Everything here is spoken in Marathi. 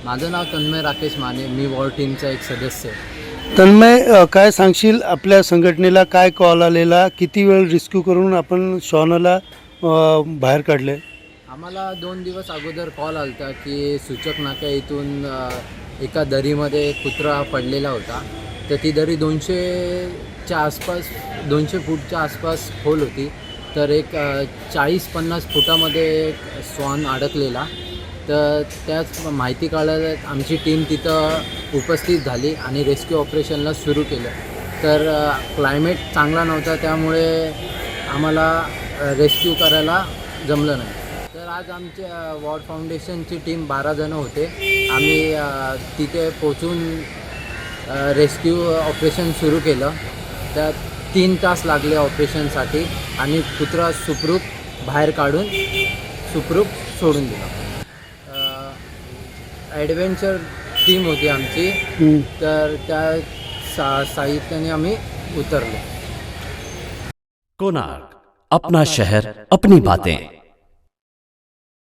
माझं नाव तन्मय राकेश माने, मी वॉर टीमचा एक सदस्य आहे. तन्मय, काय सांगशील आपल्या संघटनेला काय कॉल आलेला, किती वेळ रेस्क्यू करून आपण श्वानाला बाहेर काढले? आम्हाला 2 दिवस अगोदर कॉल आला होता की सूचक नाक्या इथून एका दरीमध्ये एक कुत्रा पडलेला होता. तर ती दरी 200 फूटच्या आसपास खोल होती. तर एक 40-50 फुटामध्ये एक श्वान अडकलेला. तर त्याच माहिती कळल्यावर आमची टीम तिथं उपस्थित झाली आणि रेस्क्यू ऑपरेशनला सुरू केलं. तर क्लायमेट चांगला नव्हता, त्यामुळे आम्हाला रेस्क्यू करायला जमलं नाही. तर आज आमच्या वॉर फाउंडेशनची टीम 12 जणं होते. आम्ही तिथे पोचून रेस्क्यू ऑपरेशन सुरू केलं. त्यात 3 तास लागले ऑपरेशनसाठी आणि कुत्रा सुखरूप बाहेर काढून सुखरूप सोडून दिला. ॲडव्हेंचर टीम होती आमची. तर त्या साहित्याने आम्ही उतरलो. कोणार्क, अपना शहर, अपनी बातें.